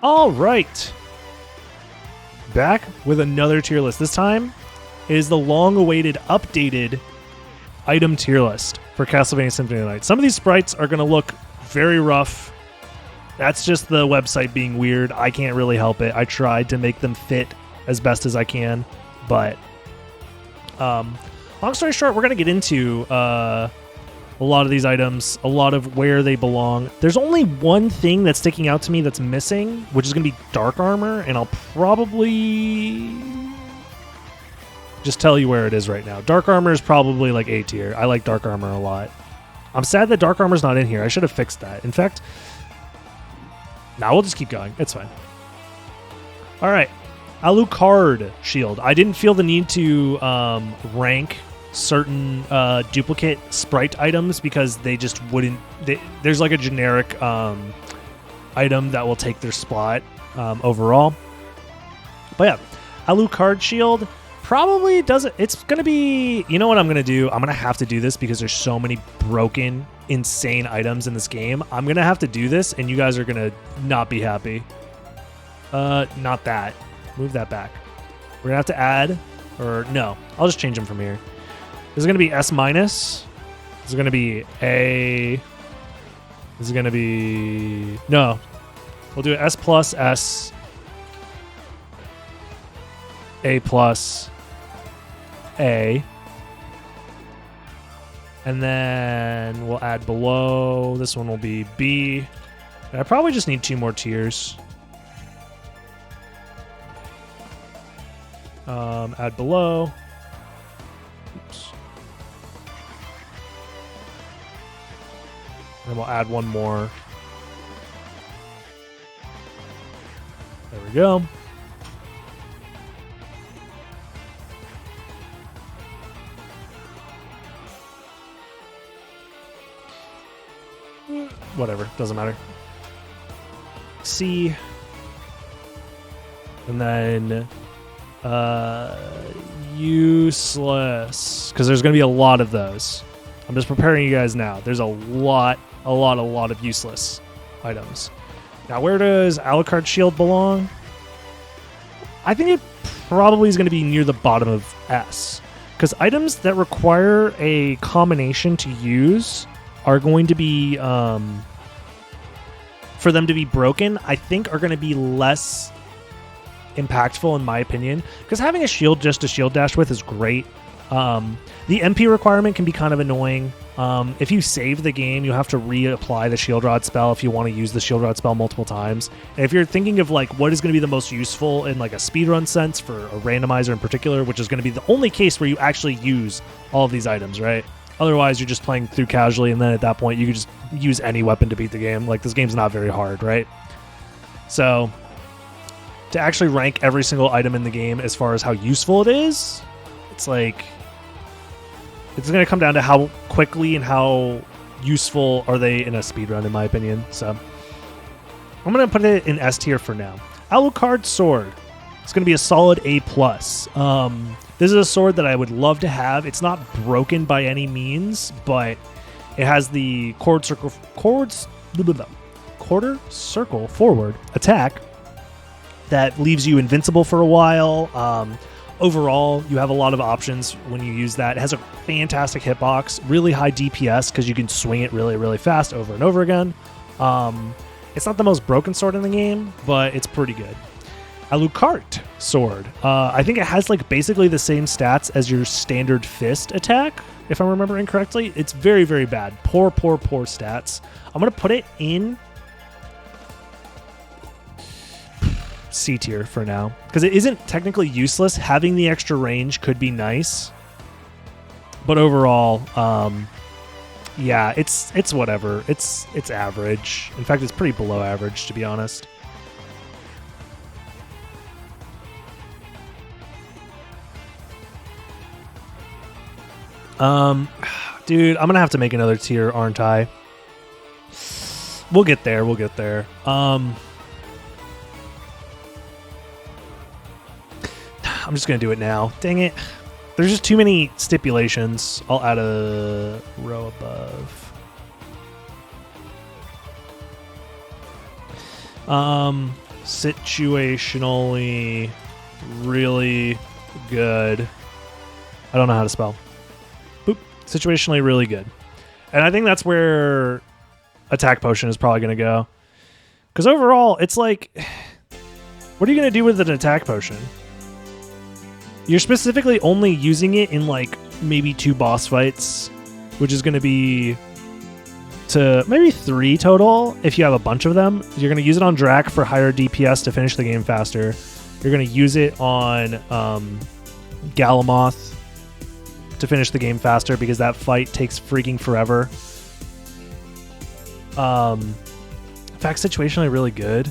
All right. Back with another tier list. This time is the long-awaited, updated item tier list for Castlevania Symphony of the Night. Some of these sprites are going to look very rough. That's just the website being weird. I can't really help it. I tried to make them fit as best as I can, but long story short, we're going to get into a lot of these items, a lot of where they belong. There's only one thing that's sticking out to me that's missing, which is going to be dark armor, and I'll probably just tell you where it is right now. Dark armor is probably like A tier. I like dark armor a lot. I'm sad that dark armor's not in here. I should have fixed that. In fact, we'll just keep going. It's fine. All right. Alucard Shield. I didn't feel the need to rank certain duplicate sprite items because they just wouldn't. There's like a generic item that will take their spot overall. But yeah, Alucard Shield probably doesn't. It's going to be. You know what I'm going to do? I'm going to have to do this because there's so many broken, insane items in this game. I'm going to have to do this, and you guys are going to not be happy. Not that. Move that back. We're going to have to add, or no, I'll just change them from here. This is going to be S-. This is going to be A. This is going to be, no. We'll do S plus S. A plus A. And then we'll add below. This one will be B. And I probably just need 2 more tiers. Add below. Oops. And we'll add 1 more. There we go. Whatever, doesn't matter. C. And then useless, because there's going to be a lot of those. I'm just preparing you guys now. There's a lot of useless items. Now, where does Alucard Shield belong? I think it probably is going to be near the bottom of S, because items that require a combination to use are going to be, for them to be broken, I think are going to be less impactful in my opinion, because having a shield just to shield dash with is great. The MP requirement can be kind of annoying. If you save the game, you have to reapply the shield rod spell if you want to use the shield rod spell multiple times. And if you're thinking of like what is going to be the most useful in like a speedrun sense for a randomizer in particular, which is going to be the only case where you actually use all of these items, right? Otherwise, you're just playing through casually, and then at that point, you can just use any weapon to beat the game. Like, this game's not very hard, right? So, to actually rank every single item in the game as far as how useful it is, it's like, it's going to come down to how quickly and how useful are they in a speedrun, in my opinion. So, I'm going to put it in S tier for now. Alucard Sword. It's going to be a solid A+. This is a sword that I would love to have. It's not broken by any means, but it has the quarter circle forward attack that leaves you invincible for a while. Overall, you have a lot of options when you use that. It has a fantastic hitbox, really high DPS because you can swing it really, really fast over and over again. It's not the most broken sword in the game, but it's pretty good. Alucard Sword. I think it has like basically the same stats as your standard fist attack, if I'm remembering correctly. It's very, very bad. Poor stats. I'm going to put it in C tier for now, because it isn't technically useless. Having the extra range could be nice, but overall, yeah, it's whatever. It's average. In fact, it's pretty below average, to be honest. Dude, I'm gonna have to make another tier, aren't I? We'll get there. I'm just gonna do it now. Dang it. There's just too many stipulations. I'll add a row above. situationally really good. I don't know how to spell. Boop. Situationally really good. And I think that's where attack potion is probably going to go. Because overall, it's like, what are you going to do with an attack potion? You're specifically only using it in like maybe 2 boss fights, which is going to be to maybe 3 total if you have a bunch of them. You're going to use it on Drac for higher DPS to finish the game faster. You're going to use it on Galamoth to finish the game faster because that fight takes freaking forever. In fact, situationally really good.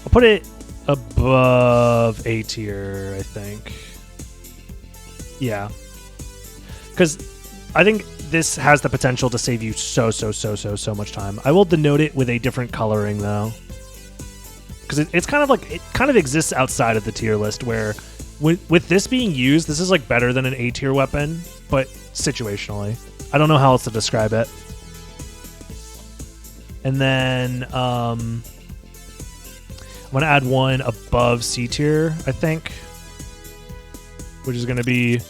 I'll put it above A tier, I think. Yeah. Because I think this has the potential to save you so much time. I will denote it with a different coloring, though. Because it's kind of like, it kind of exists outside of the tier list, where with this being used, this is like better than an A tier weapon, but situationally. I don't know how else to describe it. And then I'm going to add one above C tier, I think, which is going to be,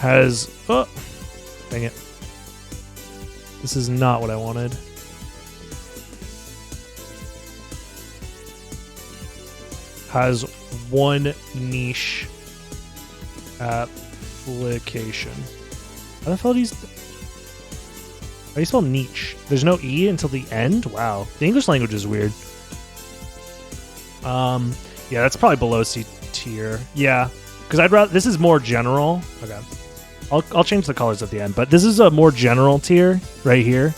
oh, dang it. This is not what I wanted. Has 1 niche application. How the hell do you spell niche? There's no E until the end? Wow. The English language is weird. Yeah, that's probably below C tier. Yeah, because I'd rather, this is more general. Okay. I'll change the colors at the end, but this is a more general tier right here.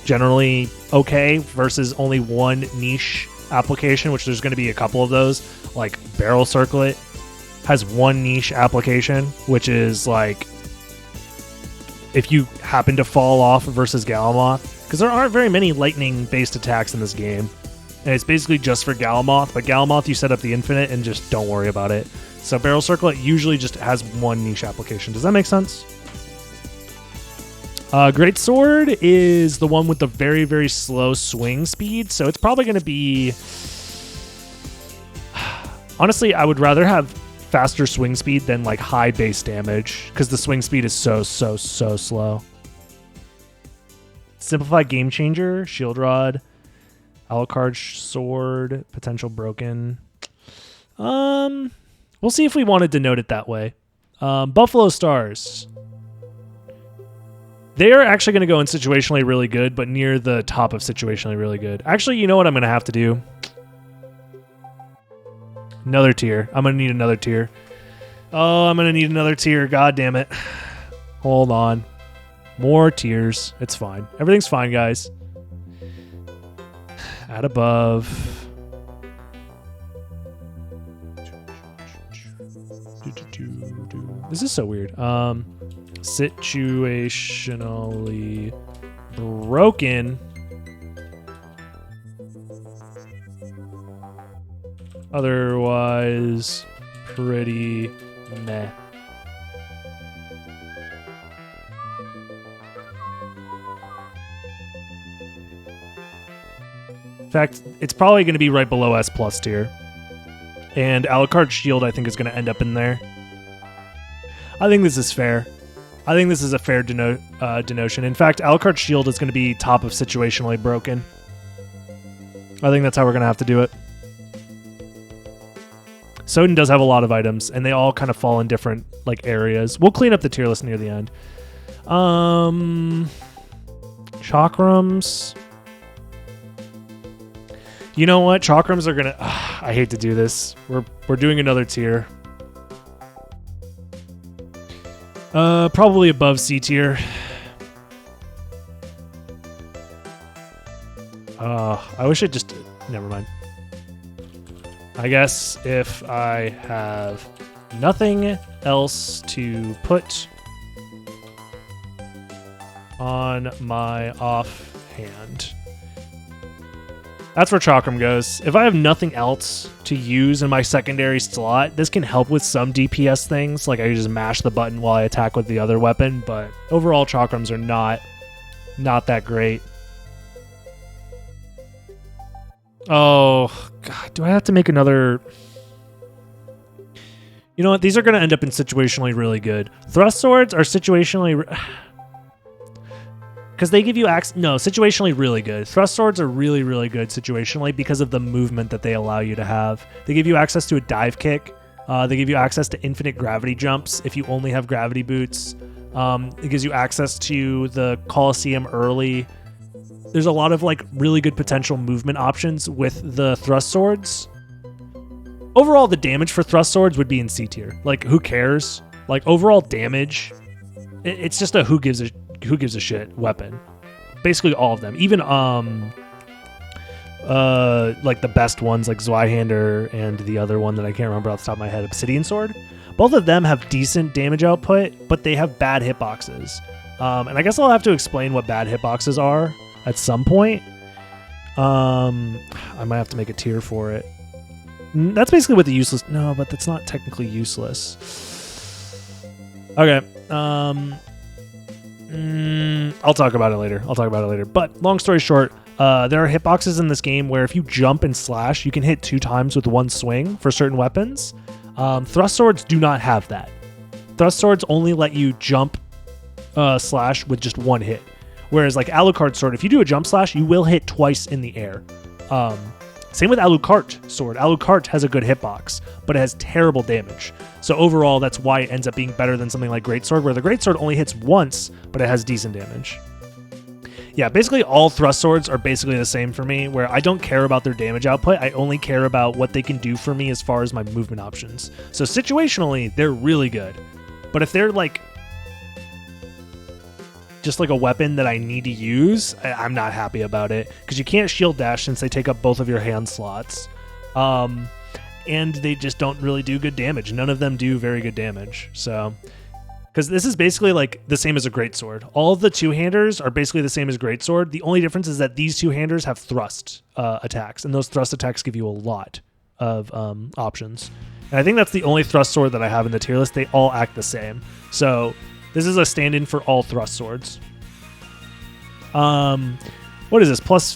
Generally okay versus only 1 niche application, which there's going to be a couple of those. Like Barrel Circlet has 1 niche application, which is like if you happen to fall off versus Galamoth, because there aren't very many lightning-based attacks in this game. And it's basically just for Galamoth, but Galamoth you set up the infinite and just don't worry about it. So Barrel Circlet usually just has 1 niche application. Does that make sense? Greatsword is the one with the very slow swing speed, so it's probably going to be... Honestly, I would rather have faster swing speed than like high base damage, because the swing speed is so slow. Simplified Game Changer, Shield Rod, Alucard Sword, potential broken. We'll see if we want to denote it that way. Buffalo Stars. They are actually going to go in situationally really good, but near the top of situationally really good. Actually, you know what I'm going to have to do? Another tier. I'm going to need another tier. Oh, I'm going to need another tier. God damn it. Hold on. More tiers. It's fine. Everything's fine, guys. Add above. This is so weird. Situationally broken. Otherwise, pretty meh. In fact, it's probably going to be right below S+ tier. And Alucard Shield, I think, is going to end up in there. I think this is fair. I think this is a fair denotion. In fact, Alucard Shield is going to be top of situationally broken. I think that's how we're going to have to do it. SotN does have a lot of items, and they all kind of fall in different like areas. We'll clean up the tier list near the end. Chakrams. You know what? Chakrams are going to... I hate to do this. We're doing another tier. Probably above C tier. I wish it just... Never mind. I guess if I have nothing else to put on my offhand, that's where Chakram goes. If I have nothing else to use in my secondary slot, this can help with some DPS things. Like I just mash the button while I attack with the other weapon, but overall Chakrams are not that great. Oh, God. Do I have to make another... You know what? These are going to end up in situationally really good. Thrust swords are situationally... Because they give you access... No, situationally really good. Thrust swords are really, really good situationally because of the movement that they allow you to have. They give you access to a dive kick. They give you access to infinite gravity jumps if you only have gravity boots. It gives you access to the Colosseum early. There's a lot of like really good potential movement options with the thrust swords. Overall, the damage for thrust swords would be in C tier. Like, who cares? Like, overall damage, it's just a who gives a shit weapon. Basically all of them. Even like the best ones like Zweihander and the other one that I can't remember off the top of my head, Obsidian Sword. Both of them have decent damage output, but they have bad hitboxes. And I guess I'll have to explain what bad hitboxes are at some point. I might have to make a tier for it. That's basically what the useless... No, but that's not technically useless. Okay. I'll talk about it later. But long story short, there are hitboxes in this game where if you jump and slash, you can hit 2 times with one swing for certain weapons. Thrust swords do not have that. Thrust swords only let you jump slash with just one hit. Whereas like Alucard Sword, if you do a jump slash, you will hit twice in the air. Same with Alucard Sword. Alucard has a good hitbox, but it has terrible damage. So overall, that's why it ends up being better than something like Greatsword, where the Greatsword only hits once, but it has decent damage. Yeah, basically all thrust swords are basically the same for me, where I don't care about their damage output. I only care about what they can do for me as far as my movement options. So situationally, they're really good. But if they're like just like a weapon that I need to use, I'm not happy about it, because you can't shield dash since they take up both of your hand slots. And they just don't really do good damage. None of them do very good damage. So, because this is basically like the same as a Greatsword. All of the two-handers are basically the same as Greatsword. The only difference is that these two-handers have thrust attacks, and those thrust attacks give you a lot of options. And I think that's the only thrust sword that I have in the tier list. They all act the same. So this is a stand-in for all thrust swords. What is this? Plus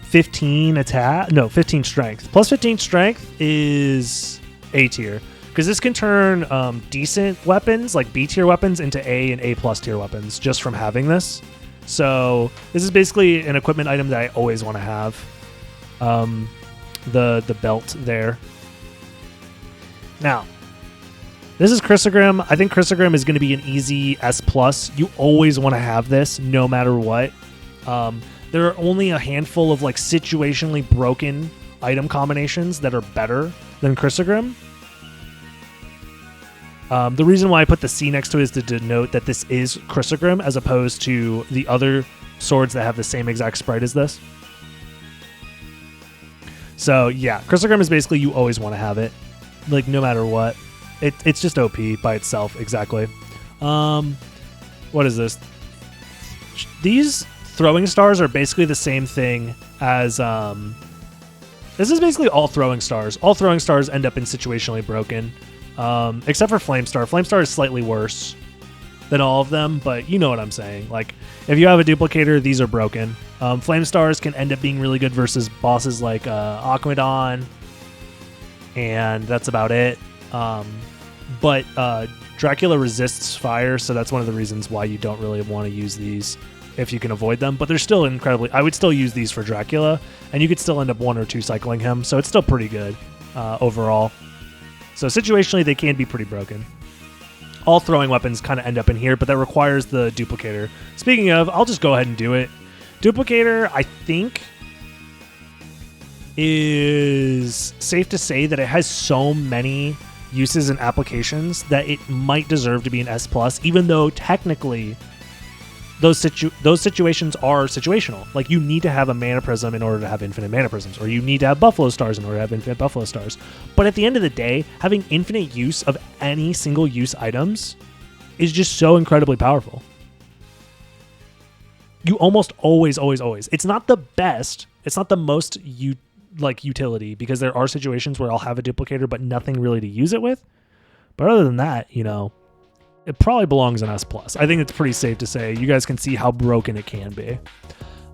15 attack? No, 15 strength. Plus 15 strength is A tier, because this can turn decent weapons, like B tier weapons, into A and A plus tier weapons just from having this. So this is basically an equipment item that I always want to have. The belt there. Now, this is Christogram. I think Christogram is going to be an easy S+. You always want to have this no matter what. There are only a handful of like situationally broken item combinations that are better than Christogram. The reason why I put the C next to it is to denote that this is Christogram as opposed to the other swords that have the same exact sprite as this. So yeah, Christogram is basically you always want to have it, like no matter what. It's just OP by itself, exactly. What is this? These throwing stars are basically the same thing as... this is basically all throwing stars. All throwing stars end up in situationally broken, except for Flame Star. Flame Star is slightly worse than all of them, but you know what I'm saying. Like, if you have a duplicator, these are broken. Flame Stars can end up being really good versus bosses like Aquadon, and that's about it. But Dracula resists fire, so that's one of the reasons why you don't really want to use these if you can avoid them. But they're still incredibly... I would still use these for Dracula, and you could still end up 1 or 2 cycling him, so it's still pretty good overall. So situationally, they can be pretty broken. All throwing weapons kind of end up in here, but that requires the Duplicator. Speaking of, I'll just go ahead and do it. Duplicator, I think, is safe to say that it has so many uses and applications that it might deserve to be an S+, even though technically those situations are situational. Like, you need to have a mana prism in order to have infinite mana prisms, or you need to have buffalo stars in order to have infinite buffalo stars. But at the end of the day, having infinite use of any single use items is just so incredibly powerful. You almost always. It's not the best. It's not the most utility, because there are situations where I'll have a duplicator but nothing really to use it with. But other than that, you know, it probably belongs in S+. I think it's pretty safe to say. You guys can see how broken it can be.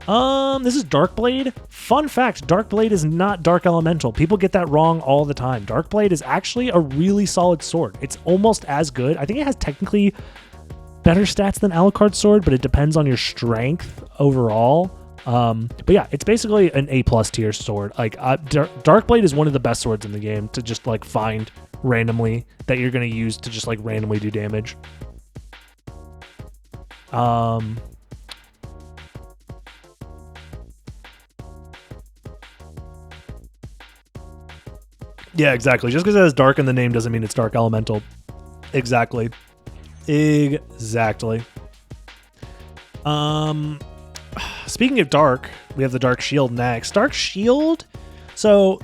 This is Dark Blade. Fun fact, Dark Blade is not Dark Elemental. People get that wrong all the time. Dark Blade is actually a really solid sword. It's almost as good. I think it has technically better stats than Alucard Sword, but it depends on your strength overall. But yeah, it's basically an A+ tier sword. Like Dark Blade is one of the best swords in the game to just like find randomly that you're going to use to just like randomly do damage. Yeah, exactly. Just because it has dark in the name doesn't mean it's dark elemental. Exactly. Exactly. Speaking of dark, we have the Dark Shield next. Dark Shield. So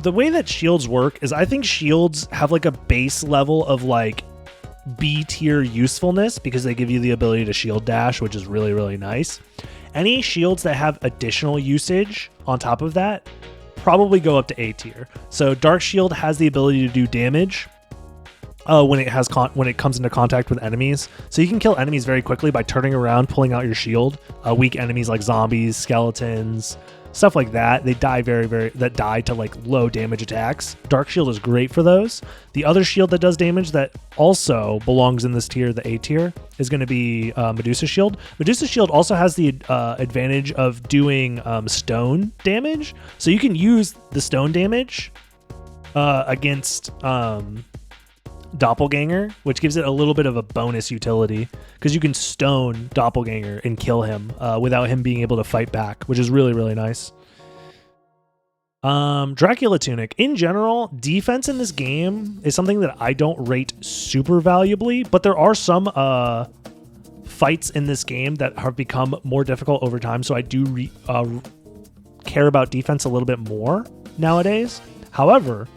the way that shields work is I think shields have like a base level of like B tier usefulness because they give you the ability to shield dash, which is really, really nice. Any shields that have additional usage on top of that probably go up to A tier. So Dark Shield has the ability to do damage when it comes into contact with enemies. So you can kill enemies very quickly by turning around, pulling out your shield. Weak enemies like zombies, skeletons, stuff like that. They die that die to like low damage attacks. Dark Shield is great for those. The other shield that does damage that also belongs in this tier, the A tier, is going to be Medusa Shield. Medusa Shield also has the advantage of doing stone damage. So you can use the stone damage against Doppelganger, which gives it a little bit of a bonus utility because you can stone Doppelganger and kill him without him being able to fight back, which is really, really nice. Dracula Tunic. In general, defense in this game is something that I don't rate super valuably, but there are some fights in this game that have become more difficult over time, so I do care about defense a little bit more nowadays. However,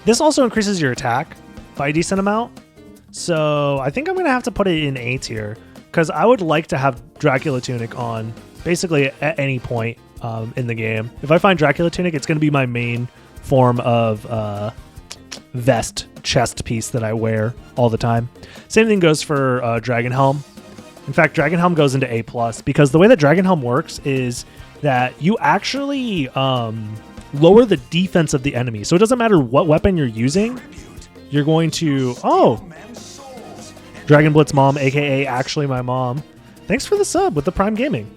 this also increases your attack by a decent amount. So I think I'm going to have to put it in A tier because I would like to have Dracula Tunic on basically at any point in the game. If I find Dracula Tunic, it's going to be my main form of vest chest piece that I wear all the time. Same thing goes for Dragon Helm. In fact, Dragon Helm goes into A+ because the way that Dragon Helm works is that you actually lower the defense of the enemy. So it doesn't matter what weapon you're using, you're going to... Oh! Dragon Blitz Mom, aka actually my mom. Thanks for the sub with the Prime Gaming.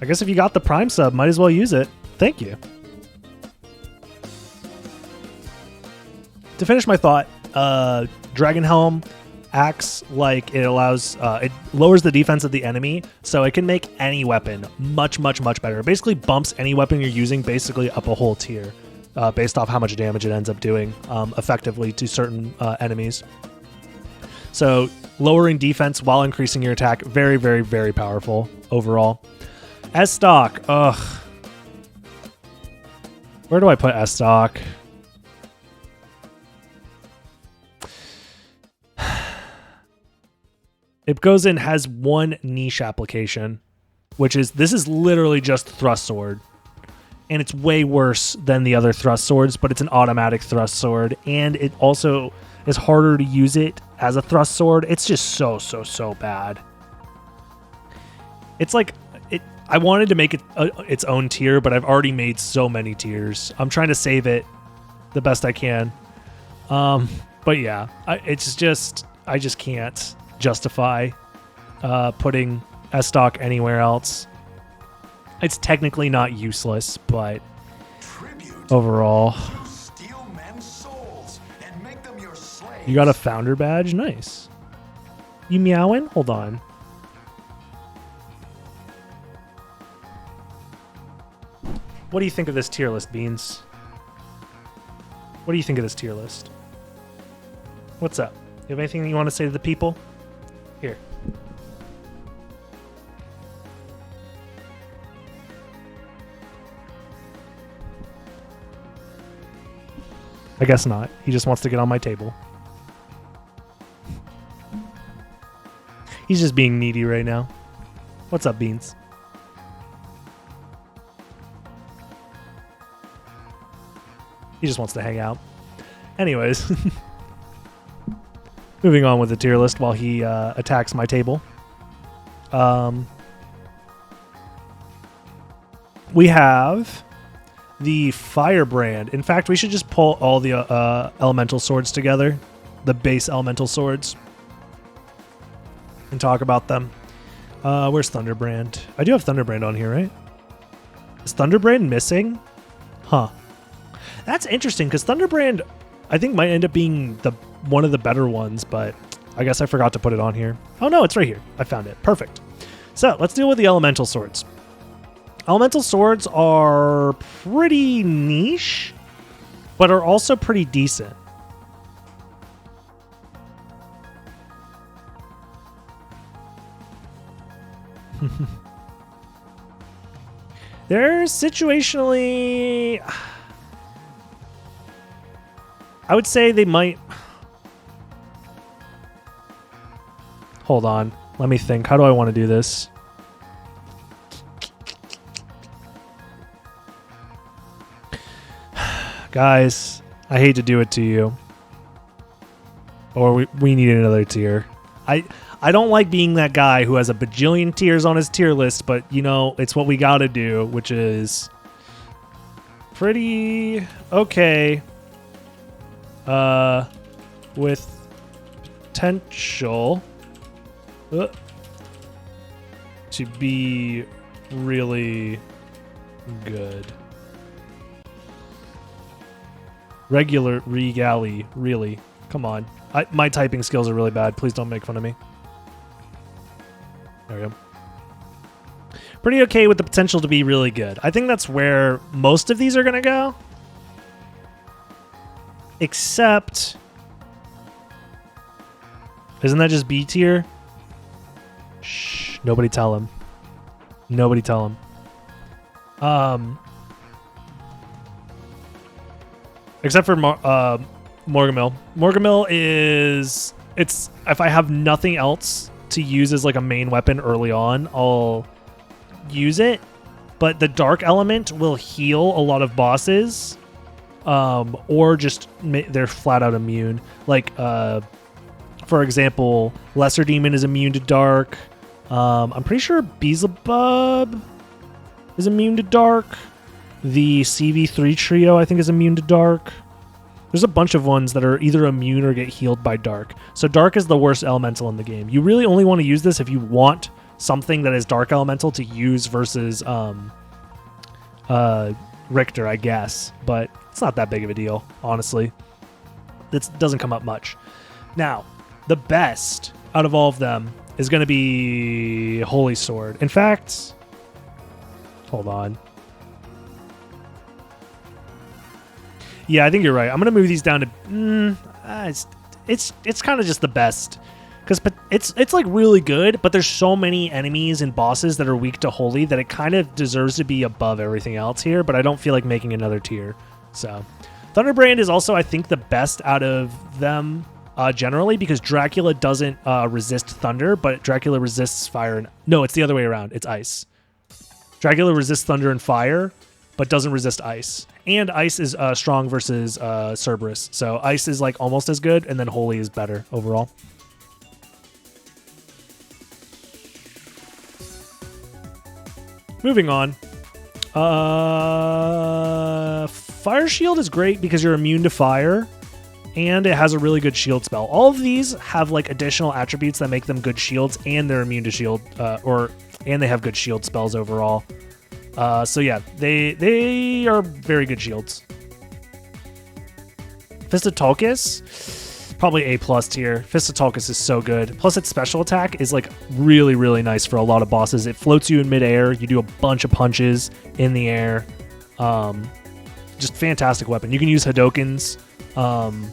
I guess if you got the Prime sub, might as well use it. Thank you. To finish my thought, Dragon Helm acts like it allows it lowers the defense of the enemy, so it can make any weapon much better. It basically bumps any weapon you're using basically up a whole tier based off how much damage it ends up doing effectively to certain enemies. So lowering defense while increasing your attack, very powerful overall. S stock, ugh, where do I put S stock? It goes in, has one niche application, which is, this is literally just thrust sword. And it's way worse than the other thrust swords, but it's an automatic thrust sword. And it also is harder to use it as a thrust sword. It's just so bad. It's like, I wanted to make it its own tier, but I've already made so many tiers. I'm trying to save it the best I can. But yeah, I just can't justify putting S stock anywhere else. It's technically not useless, but overall, you got a founder badge. Nice. You meowing? Hold on. What do you think of this tier list, Beans? What do you think of this tier list? What's up? You have anything you want to say to the people? Here. I guess not. He just wants to get on my table. He's just being needy right now. What's up, Beans? He just wants to hang out. Anyways. Moving on with the tier list while he attacks my table. We have the Firebrand. In fact, we should just pull all the elemental swords together, the base elemental swords, and talk about them. Where's Thunderbrand? I do have Thunderbrand on here, right? Is Thunderbrand missing? Huh. That's interesting, because Thunderbrand, I think, might end up being one of the better ones, but I guess I forgot to put it on here. Oh, no, it's right here. I found it. Perfect. So, let's deal with the elemental swords. Elemental swords are pretty niche, but are also pretty decent. They're situationally... I would say they might... Hold on. Let me think. How do I want to do this? Guys, I hate to do it to you. Or we need another tier. I don't like being that guy who has a bajillion tiers on his tier list, but, you know, it's what we gotta do, which is pretty okay. With potential to be really good. Regular regali, really. Come on. My typing skills are really bad. Please don't make fun of me. There we go. Pretty okay with the potential to be really good. I think that's where most of these are going to go. Except... Isn't that just B tier? Shh. Nobody tell him. Nobody tell him. Except for Morgamil. Morgamil is... It's... If I have nothing else to use as like a main weapon early on, I'll use it. But the dark element will heal a lot of bosses. Or just... They're flat out immune. Like, for example, Lesser Demon is immune to dark. I'm pretty sure Beelzebub is immune to dark. The CV3 trio, I think, is immune to dark. There's a bunch of ones that are either immune or get healed by dark. So dark is the worst elemental in the game. You really only want to use this if you want something that is dark elemental to use versus Richter, I guess. But it's not that big of a deal, honestly. It doesn't come up much. Now, the best out of all of them is going to be Holy Sword. In fact, hold on. Yeah, I think you're right. I'm gonna move these down to. It's kind of just the best, because it's like really good, but there's so many enemies and bosses that are weak to holy that it kind of deserves to be above everything else here. But I don't feel like making another tier. So, Thunderbrand is also, I think, the best out of them generally, because Dracula doesn't resist thunder, but Dracula resists fire. No, it's the other way around. It's ice. Dracula resists thunder and fire, but doesn't resist ice. And ice is strong versus Cerberus. So ice is like almost as good, and then holy is better overall. Moving on. Fire Shield is great because you're immune to fire, and it has a really good shield spell. All of these have like additional attributes that make them good shields, and they're immune to shield, and they have good shield spells overall. So yeah, they are very good shields. Fistotalkus, probably A+ tier. Fistotalkus is so good. Plus its special attack is like really, really nice for a lot of bosses. It floats you in midair. You do a bunch of punches in the air. Just fantastic weapon. You can use Hadokens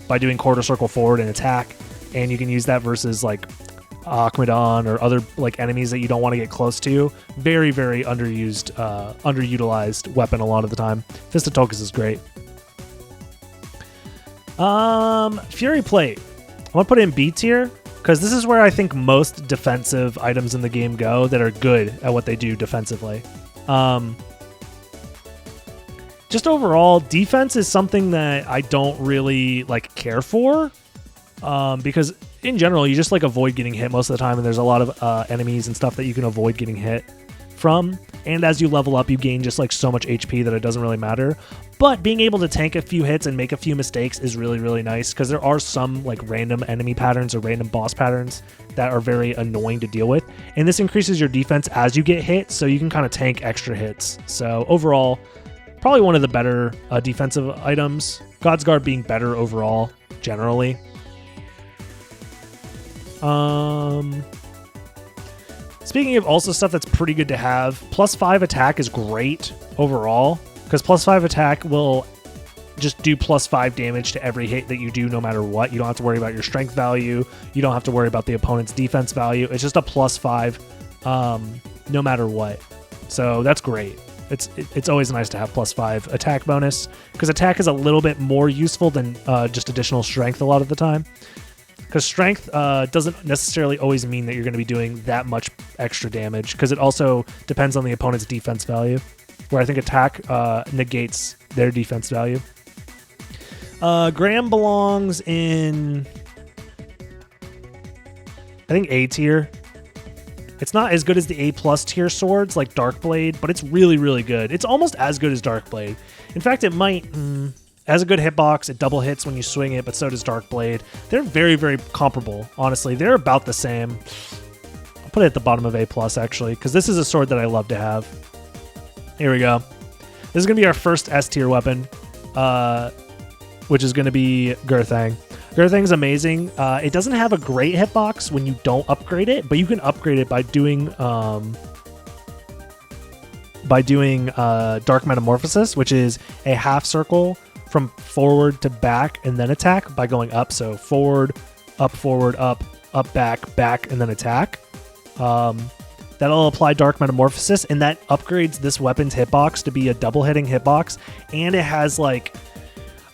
by doing quarter circle forward and attack, and you can use that versus like Akmadon or other like enemies that you don't want to get close to. Very, very underutilized weapon a lot of the time. Fistotalkus is great. Fury Plate. I'm gonna put it in B tier because this is where I think most defensive items in the game go that are good at what they do defensively. Just overall, defense is something that I don't really like care for because in general, you just like avoid getting hit most of the time, and there's a lot of enemies and stuff that you can avoid getting hit from. And as you level up, you gain just like so much HP that it doesn't really matter. But being able to tank a few hits and make a few mistakes is really, really nice, because there are some like random enemy patterns or random boss patterns that are very annoying to deal with. And this increases your defense as you get hit, so you can kind of tank extra hits. So overall, probably one of the better defensive items. God's Guard being better overall, generally. Speaking of also stuff that's pretty good to have, +5 attack is great overall, because +5 attack will just do +5 damage to every hit that you do no matter what. You don't have to worry about your strength value. You don't have to worry about the opponent's defense value. It's just a +5 no matter what. So that's great. It's always nice to have +5 attack bonus, because attack is a little bit more useful than just additional strength a lot of the time. Because strength doesn't necessarily always mean that you're going to be doing that much extra damage, because it also depends on the opponent's defense value, where I think attack negates their defense value. Graham belongs in, I think, A tier. It's not as good as the A+ tier swords like Darkblade, but it's really, really good. It's almost as good as Darkblade. In fact, it might... has a good hitbox. It double hits when you swing it, but so does Darkblade. They're very, very comparable, honestly. They're about the same. I'll put it at the bottom of A+, actually, because this is a sword that I love to have. Here we go. This is going to be our first S-tier weapon, which is going to be Girthang. Girthang's amazing. It doesn't have a great hitbox when you don't upgrade it, but you can upgrade it by doing Dark Metamorphosis, which is a half circle from forward to back and then attack by going up. So forward, up, back, and then attack. That'll apply Dark Metamorphosis, and that upgrades this weapon's hitbox to be a double hitting hitbox, and it has like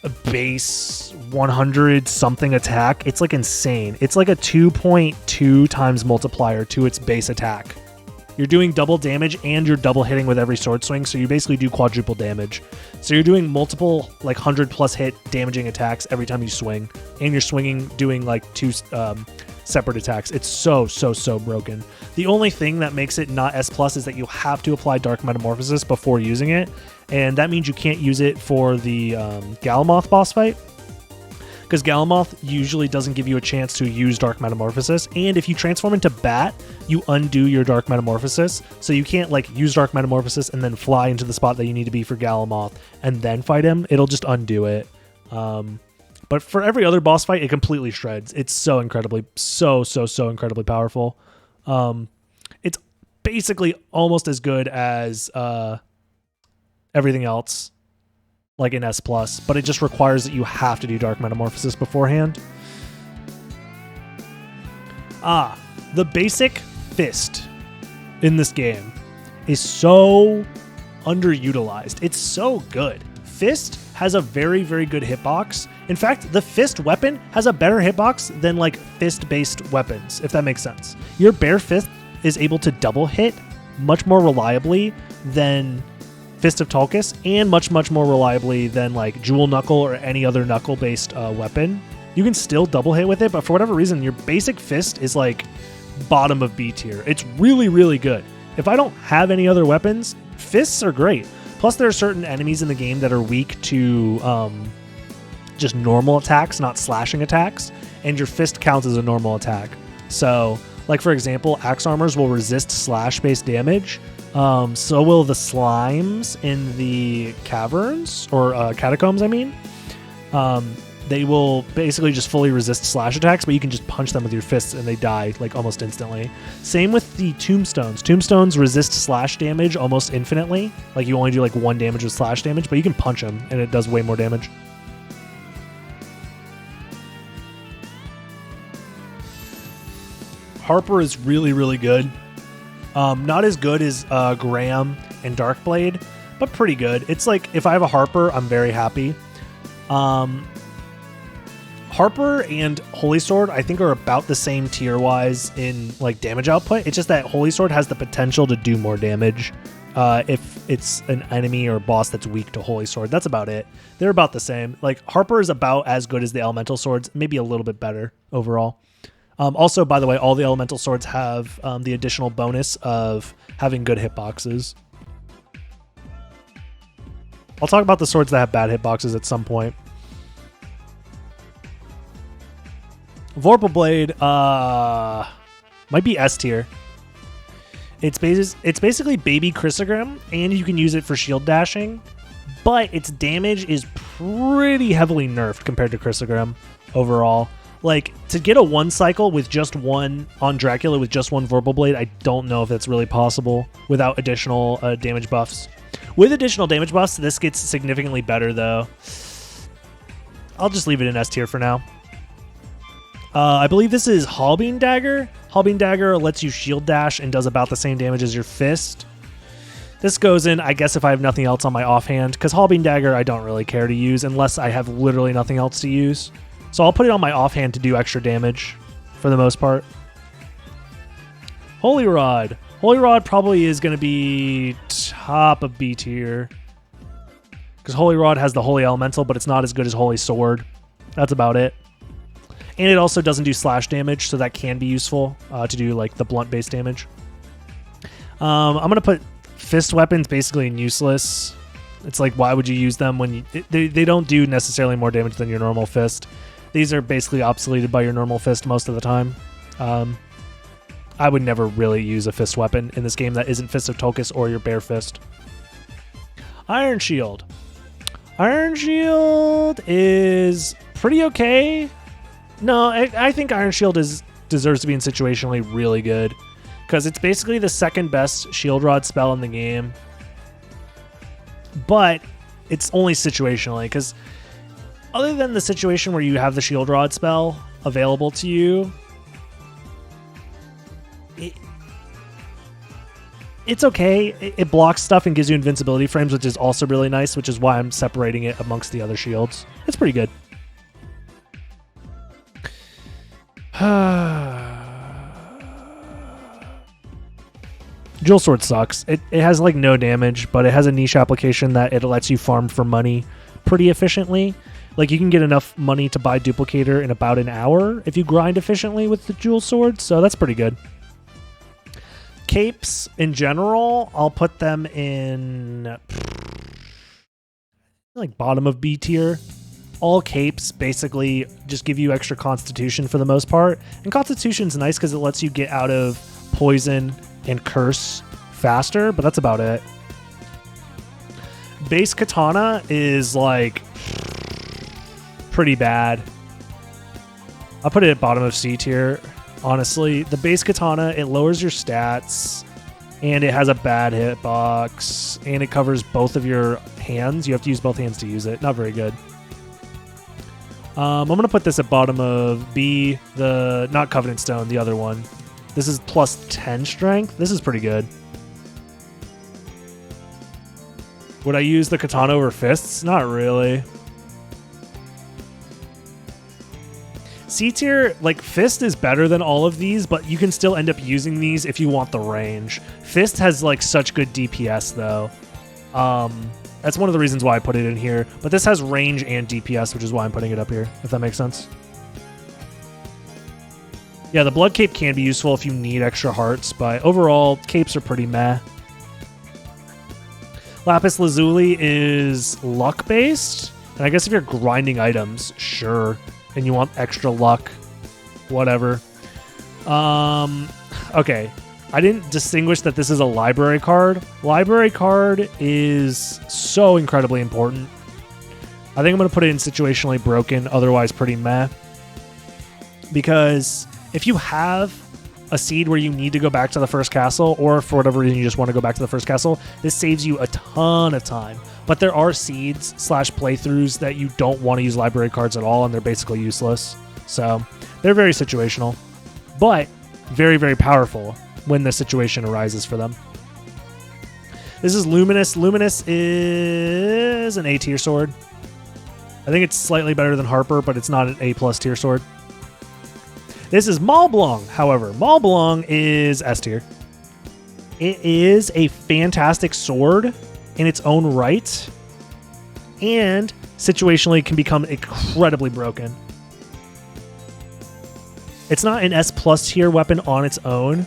a base 100 something attack. It's like insane. It's like a 2.2 times multiplier to its base attack. You're doing double damage and you're double hitting with every sword swing, so you basically do quadruple damage. So you're doing multiple like 100+ hit damaging attacks every time you swing, and you're swinging doing like 2 separate attacks. It's so broken. The only thing that makes it not S+ is that you have to apply Dark Metamorphosis before using it, and that means you can't use it for the Galamoth boss fight, because Galamoth usually doesn't give you a chance to use Dark Metamorphosis, and if you transform into Bat, you undo your Dark Metamorphosis, so you can't like use Dark Metamorphosis and then fly into the spot that you need to be for Galamoth and then fight him. It'll just undo it. But for every other boss fight, it completely shreds. It's so incredibly powerful. It's basically almost as good as everything else, like in S+, but it just requires that you have to do Dark Metamorphosis beforehand. The basic fist in this game is so underutilized. It's so good. Fist has a very, very good hitbox. In fact, the fist weapon has a better hitbox than like fist-based weapons, if that makes sense. Your bare fist is able to double hit much more reliably than Fistotalkus, and much more reliably than like Jewel Knuckle or any other knuckle-based weapon. You can still double hit with it, but for whatever reason, your basic fist is like bottom of B tier. It's really, really good. If I don't have any other weapons, fists are great. Plus, there are certain enemies in the game that are weak to just normal attacks, not slashing attacks, and your fist counts as a normal attack. So, like for example, axe armors will resist slash-based damage. So will the slimes in the caverns, or catacombs, I mean. They will basically just fully resist slash attacks, but you can just punch them with your fists and they die like almost instantly. Same with the tombstones. Tombstones resist slash damage almost infinitely. Like you only do like 1 damage with slash damage, but you can punch them and it does way more damage. Harper is really, really good. Not as good as Graham and Darkblade, but pretty good. It's like, if I have a Harper, I'm very happy. Harper and Holy Sword, I think, are about the same tier-wise in like damage output. It's just that Holy Sword has the potential to do more damage if it's an enemy or boss that's weak to Holy Sword. That's about it. They're about the same. Like, Harper is about as good as the Elemental Swords, maybe a little bit better overall. Also, by the way, all the elemental swords have the additional bonus of having good hitboxes. I'll talk about the swords that have bad hitboxes at some point. Vorpal Blade might be S tier. It's basically baby Christogram, and you can use it for shield dashing, but its damage is pretty heavily nerfed compared to Christogram overall. Like, to get a one cycle with just one on Dracula with just one Vorpal Blade, I don't know if that's really possible without additional damage buffs. With additional damage buffs, this gets significantly better, though. I'll just leave it in S tier for now. I believe this is Halbine Dagger. Halbine Dagger lets you shield dash and does about the same damage as your fist. This goes in, I guess, if I have nothing else on my offhand, because Halbine Dagger I don't really care to use unless I have literally nothing else to use. So I'll put it on my offhand to do extra damage for the most part. Holy Rod. Holy Rod probably is going to be top of B tier, because Holy Rod has the Holy Elemental, but it's not as good as Holy Sword. That's about it. And it also doesn't do slash damage, so that can be useful to do like the blunt based damage. I'm going to put fist weapons basically in useless. It's like, why would you use them when they don't do necessarily more damage than your normal fist. These are basically obsoleted by your normal fist most of the time. I would never really use a fist weapon in this game that isn't Fistotalkus or your bare fist. Iron Shield. Iron Shield is pretty okay. No, I think Iron Shield deserves to be in situationally really good, because it's basically the second best Shield Rod spell in the game. But it's only situationally, because other than the situation where you have the Shield Rod spell available to you, it's okay. It blocks stuff and gives you invincibility frames, which is also really nice, which is why I'm separating it amongst the other shields. It's pretty good. Dual Sword sucks. It has like no damage, but it has a niche application that it lets you farm for money pretty efficiently. Like, you can get enough money to buy Duplicator in about an hour if you grind efficiently with the Dual Sword, so that's pretty good. Capes, in general, I'll put them in like bottom of B tier. All capes basically just give you extra constitution for the most part. And constitution's nice because it lets you get out of poison and curse faster, but that's about it. Base katana is like pretty bad. I'll put it at bottom of C tier. Honestly, the base katana, it lowers your stats, and it has a bad hitbox, and it covers both of your hands. You have to use both hands to use it. Not very good. I'm going to put this at bottom of B, not Covenant Stone, the other one. This is plus 10 strength. This is pretty good. Would I use the katana over fists? Not really. C tier, like, fist is better than all of these, but you can still end up using these if you want the range. Fist has like such good DPS though. That's one of the reasons why I put it in here. But this has range and DPS, which is why I'm putting it up here, if that makes sense. Yeah, the Blood Cape can be useful if you need extra hearts, but overall, capes are pretty meh. Lapis Lazuli is luck-based, and I guess if you're grinding items, sure, and you want extra luck, whatever. Okay. I didn't distinguish that this is a library card. Library card is so incredibly important. I think I'm going to put it in situationally broken, otherwise pretty meh. Because if you have a seed where you need to go back to the first castle, or for whatever reason you just want to go back to the first castle, this saves you a ton of time. But there are seeds / playthroughs that you don't want to use library cards at all, and they're basically useless. So they're very situational, but very, very powerful when the situation arises for them. This is Luminous. Luminous is an A tier sword. I think it's slightly better than Harper, but it's not an A+ tier sword. This is Maul Blanc, however. Maul Blanc is S tier. It is a fantastic sword in its own right, and situationally can become incredibly broken. It's not an S plus tier weapon on its own,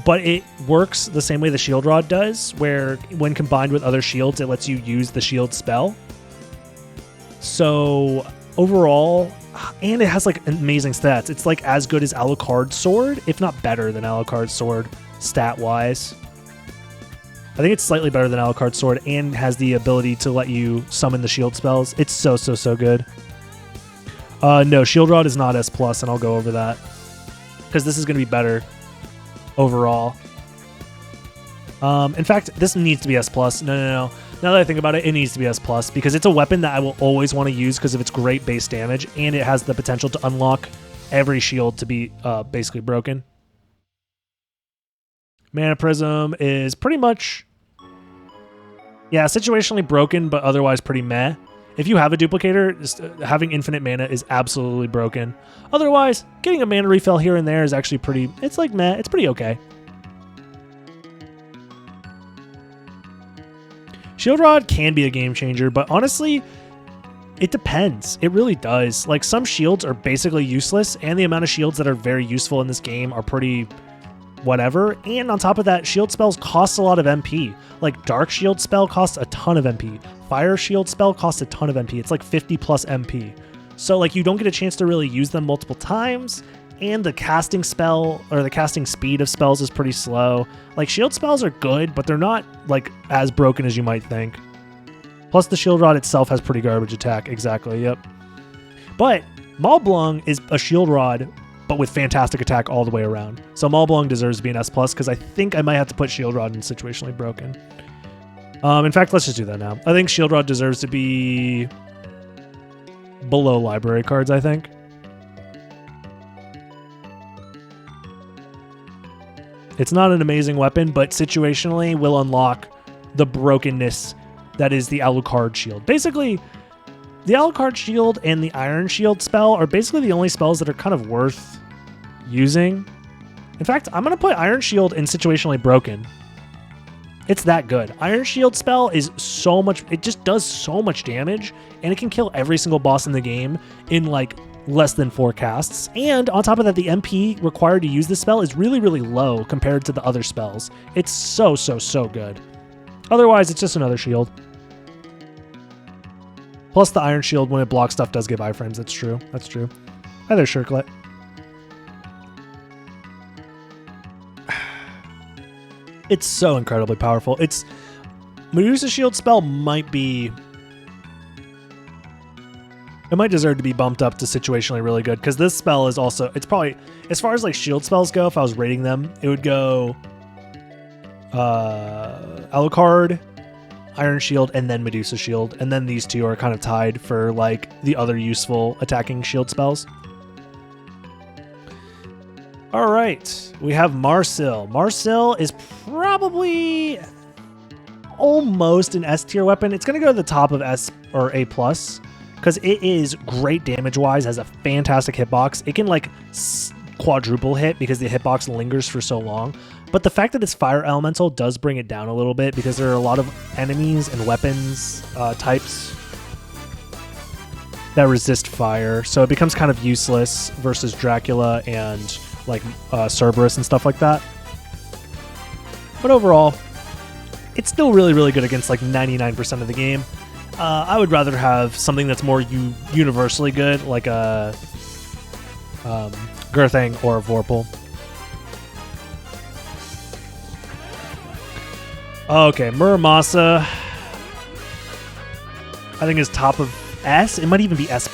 but it works the same way the shield rod does, where when combined with other shields, it lets you use the shield spell. So overall, and it has like amazing stats. It's like as good as Alucard Sword, if not better than Alucard Sword stat-wise. I think it's slightly better than Alucard Sword and has the ability to let you summon the shield spells. It's so, so, so good. No, Shield Rod is not S+, and I'll go over that. Because this is going to be better overall. In fact, this needs to be S+. No. Now that I think about it, it needs to be S+, because it's a weapon that I will always want to use because of its great base damage, and it has the potential to unlock every shield to be basically broken. Mana Prism is pretty much, yeah, situationally broken, but otherwise pretty meh. If you have a Duplicator, just having infinite mana is absolutely broken. Otherwise, getting a mana refill here and there is actually pretty, it's like meh, it's pretty okay. Shield Rod can be a game changer, but honestly, it depends. It really does. Like, some shields are basically useless, and the amount of shields that are very useful in this game are pretty whatever. And on top of that, shield spells cost a lot of MP. Like, Dark Shield spell costs a ton of MP. Fire Shield spell costs a ton of MP. It's like 50 plus MP. So, like, you don't get a chance to really use them multiple times. And the casting spell, or the casting speed of spells is pretty slow. Like, shield spells are good, but they're not, like, as broken as you might think. Plus, the Shield Rod itself has pretty garbage attack. Exactly, yep. But Maul Blanc is a Shield Rod, but with fantastic attack all the way around. So Maul Blanc deserves to be an S+, because I think I might have to put Shield Rod in Situationally Broken. In fact, let's just do that now. I think Shield Rod deserves to be below library cards, I think. It's not an amazing weapon, but situationally will unlock the brokenness that is the Alucard Shield. Basically, the Alucard Shield and the Iron Shield spell are basically the only spells that are kind of worth using. In fact, I'm going to put Iron Shield in Situationally Broken. It's that good. Iron Shield spell is so much, it just does so much damage, and it can kill every single boss in the game in like less than 4 casts. And on top of that, the MP required to use this spell is really, really low compared to the other spells. It's so, so, so good. Otherwise, it's just another shield. Plus, the Iron Shield, when it blocks stuff, does give iframes. That's true. That's true. Hi there, Shirklet. It's so incredibly powerful. It's Medusa Shield spell might be... It might deserve to be bumped up to situationally really good, because this spell is also... It's probably... As far as like shield spells go, if I was rating them, it would go... Alucard, Iron Shield, and then Medusa Shield. And then these two are kind of tied for like the other useful attacking shield spells. All right, we have Marcel. Marcel is probably almost an S tier weapon. It's going to go to the top of S or A+, because it is great damage-wise, has a fantastic hitbox. It can like quadruple hit because the hitbox lingers for so long. But the fact that it's Fire Elemental does bring it down a little bit, because there are a lot of enemies and weapons types that resist fire. So it becomes kind of useless versus Dracula and like Cerberus and stuff like that. But overall, it's still really, really good against like 99% of the game. I would rather have something that's more universally good, like a Girthang or a Vorpal. Okay, Muramasa, I think is top of S. It might even be S+,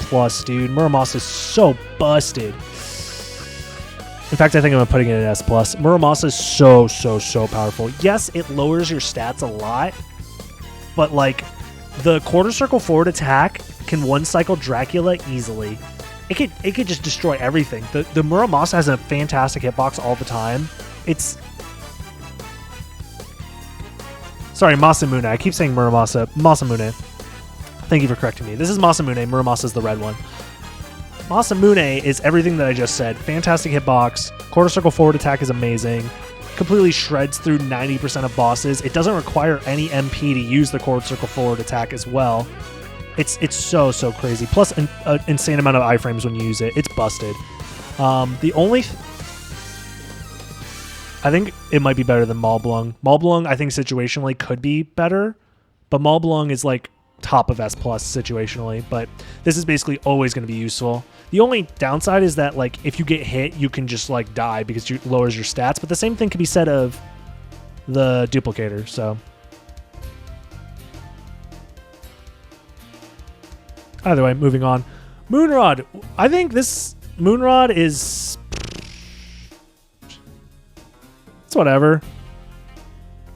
dude. Muramasa is so busted. In fact, I think I'm putting it in S+. Muramasa is so, so, so powerful. Yes, it lowers your stats a lot, but like the quarter circle forward attack can one-cycle Dracula easily. It could just destroy everything. The Muramasa has a fantastic hitbox all the time. It's... Sorry, Masamune. I keep saying Muramasa. Masamune. Thank you for correcting me. This is Masamune. Muramasa is the red one. Masamune is everything that I just said. Fantastic hitbox. Quarter circle forward attack is amazing. Completely shreds through 90% of bosses. It doesn't require any MP to use the quarter circle forward attack as well. It's so, so crazy. Plus an insane amount of iframes when you use it. It's busted. The only... I think it might be better than Maul Blanc. Maul Blanc, I think situationally could be better, but Maul Blanc is like top of S+ situationally, but this is basically always going to be useful. The only downside is that like if you get hit, you can just like die because it lowers your stats, but the same thing can be said of the Duplicator, so... Either way, moving on. Moonrod. I think this Moonrod is... It's whatever.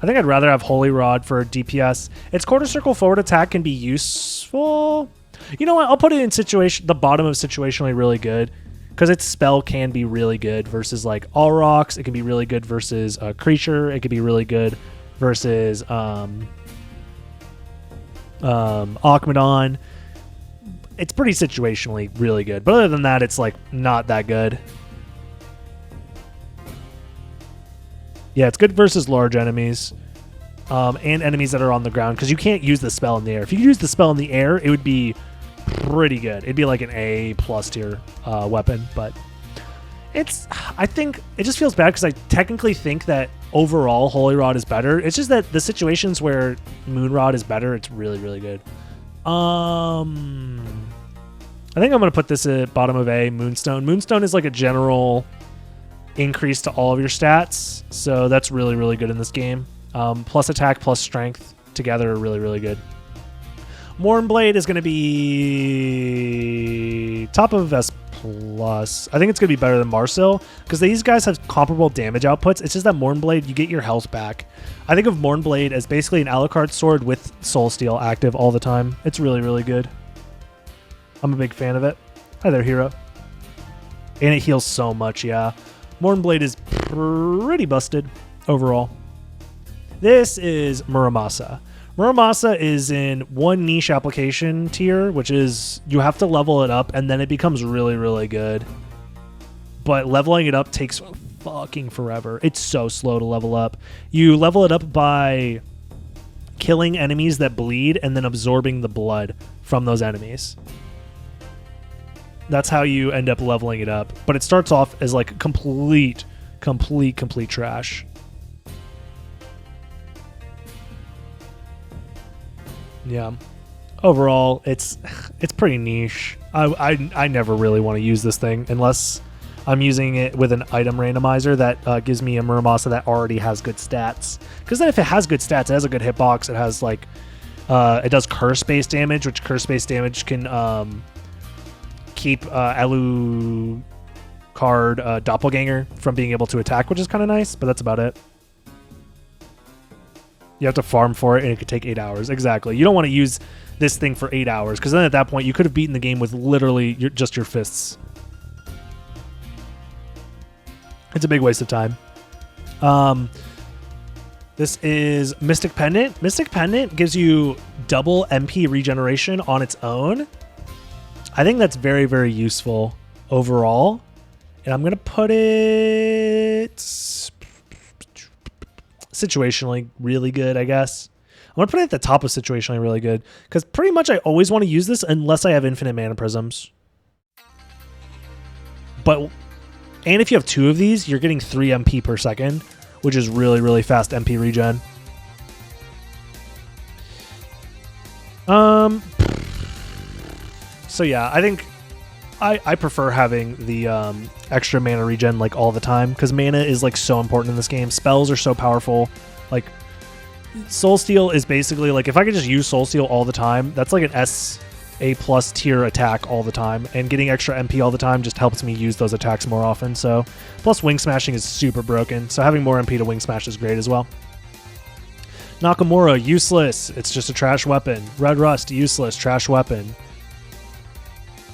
I think I'd rather have Holy Rod for DPS. Its quarter circle forward attack can be useful. You know what? I'll put it in the bottom of situationally really good, because its spell can be really good versus like All Rocks. It can be really good versus a creature. It could be really good versus Akmadon. It's pretty situationally really good, but other than that, it's like not that good. Yeah, it's good versus large enemies and enemies that are on the ground, because you can't use the spell in the air. If you use the spell in the air, it would be pretty good. It'd be like an A+ tier weapon, but I think it just feels bad because I technically think that overall Holy Rod is better. It's just that the situations where Moonrod is better, it's really, really good. I think I'm going to put this at bottom of A, Moonstone. Moonstone is like a general increase to all of your stats, so that's really, really good in this game. Plus attack, plus strength together are really, really good. Mornblade is going to be top of S+. I think it's going to be better than Marcel, because these guys have comparable damage outputs. It's just that Mornblade, you get your health back. I think of Mornblade as basically an Alucard Sword with Soul Steal active all the time. It's really, really good. I'm a big fan of it. Hi there, hero. And it heals so much, yeah. Mornblade is pretty busted overall. This is Muramasa. Muramasa is in one niche application tier, which is you have to level it up and then it becomes really, really good. But leveling it up takes fucking forever. It's so slow to level up. You level it up by killing enemies that bleed and then absorbing the blood from those enemies. That's how you end up leveling it up. But it starts off as like complete trash. Yeah. Overall, it's pretty niche. I never really want to use this thing unless I'm using it with an item randomizer that gives me a Muramasa that already has good stats. Because then if it has good stats, it has a good hitbox. It has like it does curse-based damage, which curse-based damage can keep Alucard Doppelganger from being able to attack, which is kind of nice, but that's about it. You have to farm for it, and it could take 8 hours. Exactly. You don't want to use this thing for 8 hours, because then at that point, you could have beaten the game with literally just your fists. It's a big waste of time. This is Mystic Pendant. Mystic Pendant gives you double MP regeneration on its own. I think that's very, very useful overall. And I'm going to put it situationally really good, I guess. I'm going to put it at the top of situationally really good, because pretty much I always want to use this unless I have infinite mana prisms. And if you have 2 of these, you're getting 3 MP per second, which is really, really fast MP regen. So yeah, I think I prefer having the extra mana regen like all the time, because mana is like so important in this game. Spells are so powerful. Like Soul Steal is basically like, if I could just use Soul Steal all the time, that's like an SA+ tier attack all the time, and getting extra MP all the time just helps me use those attacks more often. So plus Wing Smashing is super broken, so having more MP to Wing Smash is great as well. Nakamura, useless. It's just a trash weapon. Red Rust, useless. Trash weapon.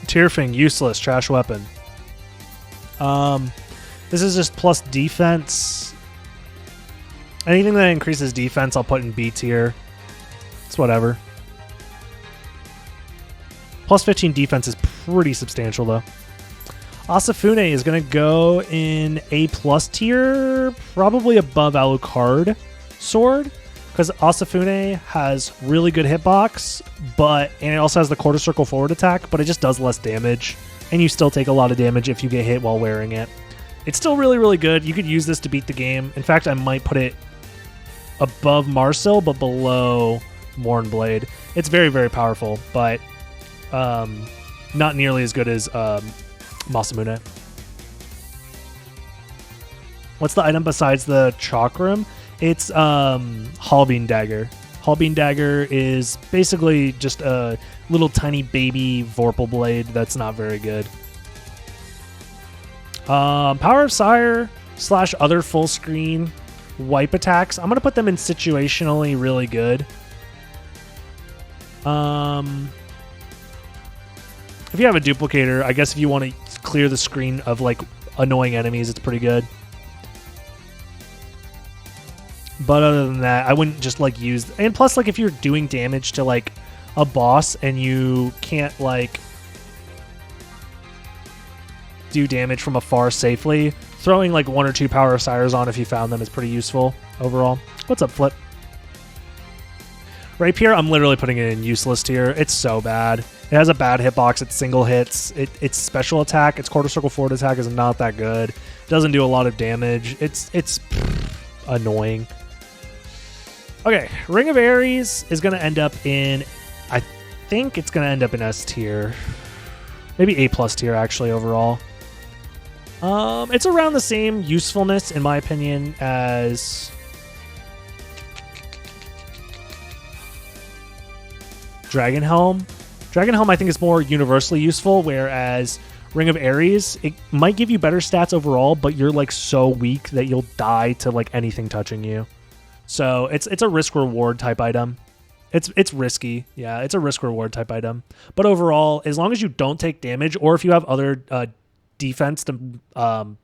Tearfing, useless. Trash weapon. This is just plus defense. Anything that increases defense, I'll put in B tier. It's whatever. Plus 15 defense is pretty substantial, though. Asafune is going to go in A+ tier, probably above Alucard Sword, because Asafune has really good hitbox, and it also has the quarter circle forward attack, but it just does less damage and you still take a lot of damage if you get hit while wearing it. It's still really, really good. You could use this to beat the game. In fact, I might put it above Marcel, but below Mornblade. It's very, very powerful, but not nearly as good as Masamune. What's the item besides the Chakram? It's Halbine Dagger. Halbine Dagger is basically just a little tiny baby Vorpal Blade that's not very good. Power of Sire / other full screen wipe attacks. I'm going to put them in situationally really good. If you have a duplicator, I guess if you want to clear the screen of like annoying enemies, it's pretty good. But other than that, I wouldn't just like use... And plus, like if you're doing damage to like a boss and you can't like do damage from afar safely, throwing like 1 or 2 Power of Sires on if you found them is pretty useful overall. What's up, Flip? Rapier, I'm literally putting it in useless tier. It's so bad. It has a bad hitbox. It single hits. Its special attack, its quarter circle forward attack is not that good. It doesn't do a lot of damage. It's annoying. Okay, Ring of Ares is going to end up in... I think it's going to end up in S tier. Maybe A+ tier, actually, overall. It's around the same usefulness, in my opinion, as... Dragon Helm. Dragon Helm, I think, is more universally useful, whereas Ring of Ares, it might give you better stats overall, but you're like so weak that you'll die to like anything touching you. So it's a risk-reward type item. It's risky. Yeah, it's a risk-reward type item. But overall, as long as you don't take damage, or if you have other defense to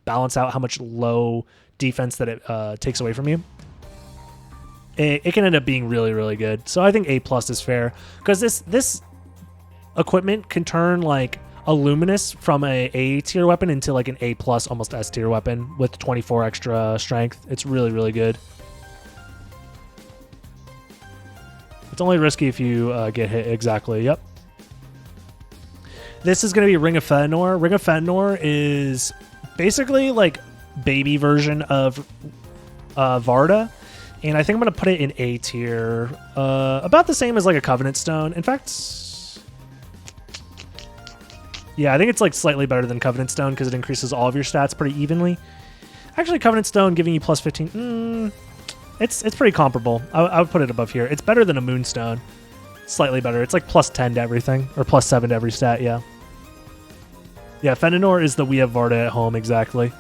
balance out how much low defense that it takes away from you, it can end up being really, really good. So I think A+ is fair, because this equipment can turn like a Luminous from a tier weapon into like an A+, almost S tier weapon with 24 extra strength. It's really, really good. It's only risky if you get hit. Exactly. Yep. This is going to be Ring of Fëanor. Ring of Fëanor is basically like baby version of Varda. And I think I'm going to put it in A tier. About the same as like a Covenant Stone. In fact, yeah, I think it's like slightly better than Covenant Stone because it increases all of your stats pretty evenly. Actually, Covenant Stone giving you plus 15. It's pretty comparable. I would put it above here. It's better than a Moonstone. Slightly better. It's like plus 10 to everything. Or plus 7 to every stat, yeah. Yeah, Fëanor is the We Have Varda at Home, exactly.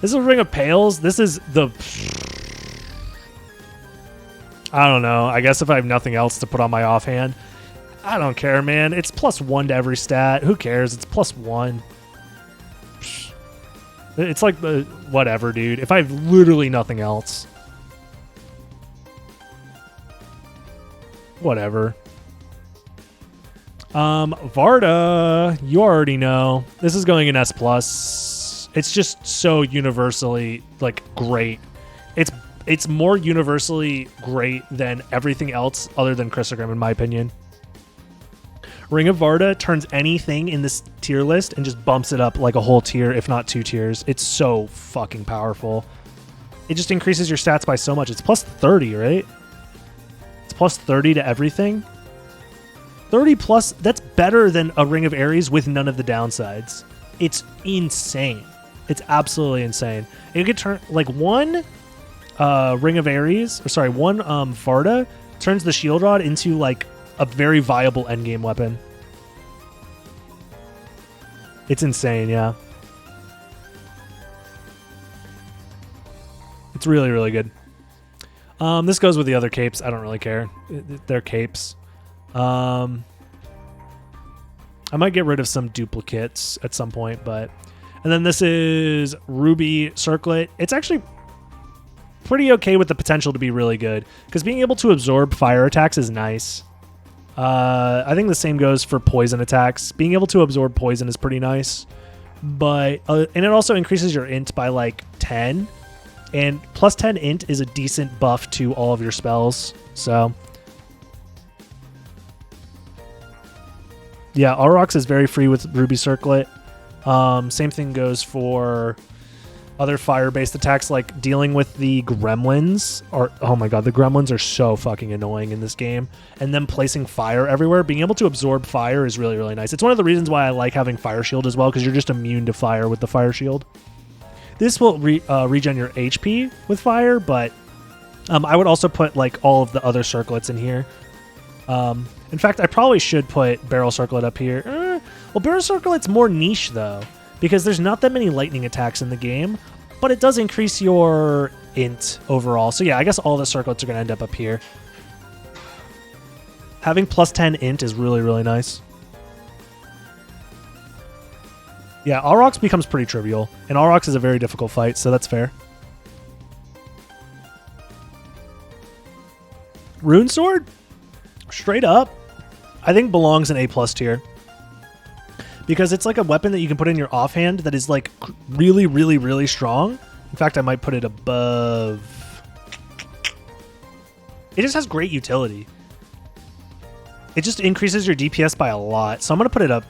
This is a Ring of Pales. This is the... I don't know. I guess if I have nothing else to put on my offhand, I don't care, man. It's plus 1 to every stat. Who cares? It's plus 1. It's like the whatever, dude. If I have literally nothing else. Whatever. Varda, you already know. This is going in S+. It's just so universally like great. It's more universally great than everything else other than Christogram, in my opinion. Ring of Varda turns anything in this tier list and just bumps it up like a whole tier, if not 2 tiers. It's so fucking powerful. It just increases your stats by so much. It's plus 30, right? It's plus 30 to everything. 30 plus, that's better than a Ring of Ares with none of the downsides. It's insane. It's absolutely insane. You could turn, like, one Ring of Ares, or sorry, one Varda turns the Shield Rod into, like, a very viable endgame weapon. It's insane, yeah. It's really, really good. This goes with the other capes. I don't really care. They're capes. I might get rid of some duplicates at some point, but... And then this is Ruby Circlet. It's actually pretty okay with the potential to be really good, because being able to absorb fire attacks is nice. I think the same goes for poison attacks. Being able to absorb poison is pretty nice, but and it also increases your int by like 10, and plus 10 int is a decent buff to all of your spells. So yeah, Aurochs is very free with Ruby Circlet. Same thing goes for other fire-based attacks, like dealing with the gremlins. Oh my god, the gremlins are so fucking annoying in this game. And then placing fire everywhere. Being able to absorb fire is really, really nice. It's one of the reasons why I like having Fire Shield as well, because you're just immune to fire with the Fire Shield. This will regen your HP with fire, but I would also put like all of the other circlets in here. In fact, I probably should put Barrel Circlet up here. Well, Barrel Circlet's more niche though, because there's not that many lightning attacks in the game, but it does increase your int overall. So yeah, I guess all the circlets are going to end up here. Having plus 10 int is really, really nice. Yeah, Aurochs becomes pretty trivial, and Aurochs is a very difficult fight, so that's fair. Rune Sword? Straight up, I think belongs in A+ tier. Because it's like a weapon that you can put in your offhand that is like really, really, really strong. In fact, I might put it above. It just has great utility. It just increases your DPS by a lot. So I'm going to put it up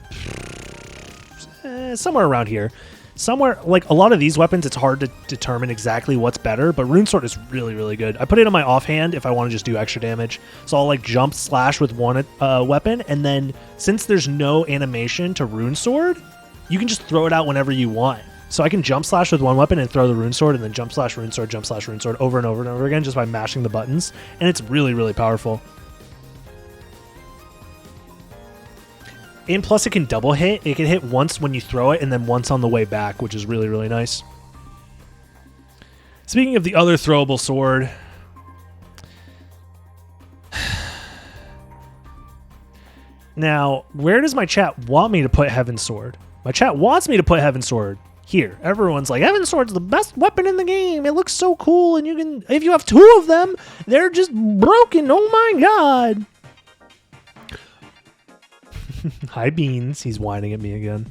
somewhere around here. Somewhere, like a lot of these weapons, it's hard to determine exactly what's better, but Rune Sword is really, really good. I put it on my offhand if I want to just do extra damage. So I'll like jump slash with one weapon, and then since there's no animation to Rune Sword, you can just throw it out whenever you want. So I can jump slash with one weapon and throw the Rune Sword, and then jump slash Rune Sword over and over and over again just by mashing the buttons, and it's really, really powerful. And plus it can double hit. It can hit once when you throw it and then once on the way back, which is really, really nice. Speaking of the other throwable sword. Now, where does my chat want me to put Heaven's Sword? My chat wants me to put Heaven's Sword here. Everyone's like, Heaven's Sword's the best weapon in the game. It looks so cool, and you can, if you have two of them, they're just broken. Oh my god. Hi, Beans. He's whining at me again.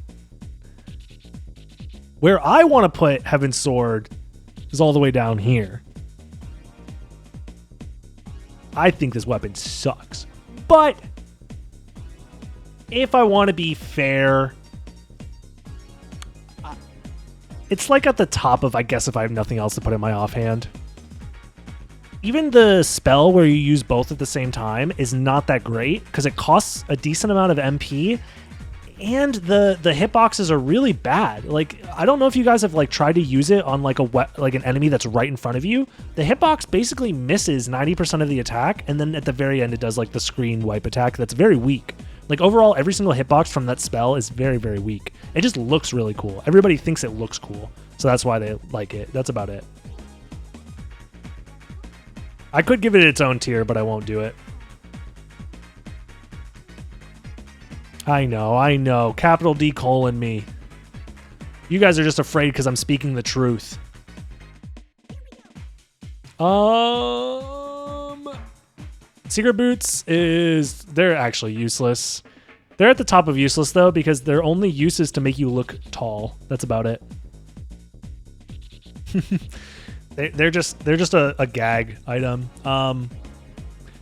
Where I want to put Heaven's Sword is all the way down here. I think this weapon sucks. But if I want to be fair, it's like at the top of, I guess, if I have nothing else to put in my offhand. Even the spell where you use both at the same time is not that great because it costs a decent amount of MP, and the hitboxes are really bad. Like, I don't know if you guys have like tried to use it on like an enemy that's right in front of you. The hitbox basically misses 90% of the attack, and then at the very end it does like the screen wipe attack that's very weak. Like overall, every single hitbox from that spell is very, very weak. It just looks really cool. Everybody thinks it looks cool, so that's why they like it. That's about it. I could give it its own tier, but I won't do it. I know. Capital D : me. You guys are just afraid because I'm speaking the truth. Secret Boots they're actually useless. They're at the top of useless though, because their only use is to make you look tall. That's about it. They're just a gag item.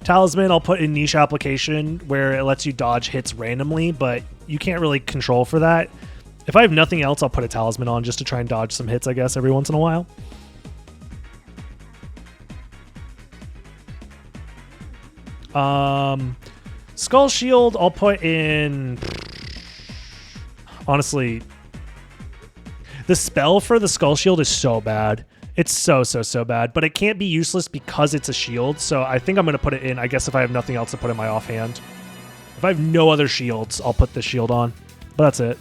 Talisman I'll put in niche application where it lets you dodge hits randomly, but you can't really control for that. If I have nothing else, I'll put a talisman on just to try and dodge some hits, I guess, every once in a while. Skull Shield I'll put in... Honestly, the spell for the Skull Shield is so bad. It's so bad, but it can't be useless because it's a shield, so I think I'm going to put it in, I guess, if I have nothing else to put in my offhand. If I have no other shields, I'll put the shield on, but that's it.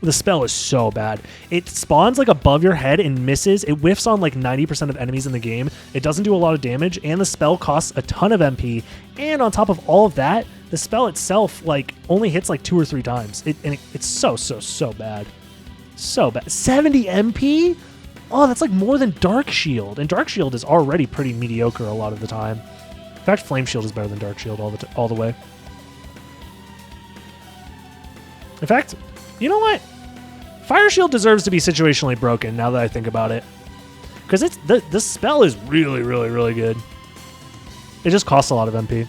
The spell is so bad. It spawns like above your head and misses. It whiffs on like 90% of enemies in the game. It doesn't do a lot of damage, and the spell costs a ton of MP, and on top of all of that, the spell itself like only hits like 2 or 3 times. It's so bad. So bad. 70 MP? Oh, that's like more than Dark Shield, and Dark Shield is already pretty mediocre a lot of the time. In fact, Flame Shield is better than Dark Shield all the way. In fact, you know what? Fire Shield deserves to be situationally broken now that I think about it, because it's the spell is really good. It just costs a lot of MP,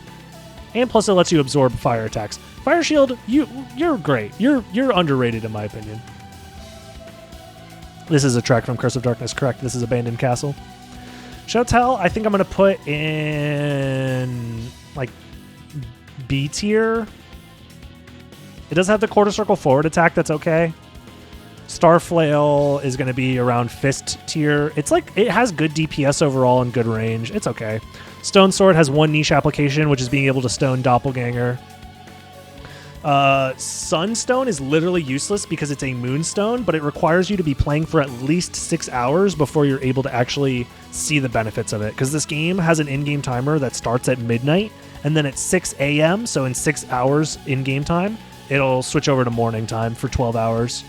and plus it lets you absorb fire attacks. Fire Shield, you're great. You're underrated in my opinion. This is a track from Curse of Darkness, correct? This is Abandoned Castle. Shotel, I think I'm going to put in, like, B tier. It does have the quarter circle forward attack, that's okay. Starflail is going to be around fist tier. It's like, it has good DPS overall and good range. It's okay. Stone Sword has one niche application, which is being able to stone Doppelganger. Sunstone is literally useless because it's a moonstone, but it requires you to be playing for at least 6 hours before you're able to actually see the benefits of it. Because this game has an in-game timer that starts at midnight, and then at 6 a.m., so in 6 hours in-game time, it'll switch over to morning time for 12 hours.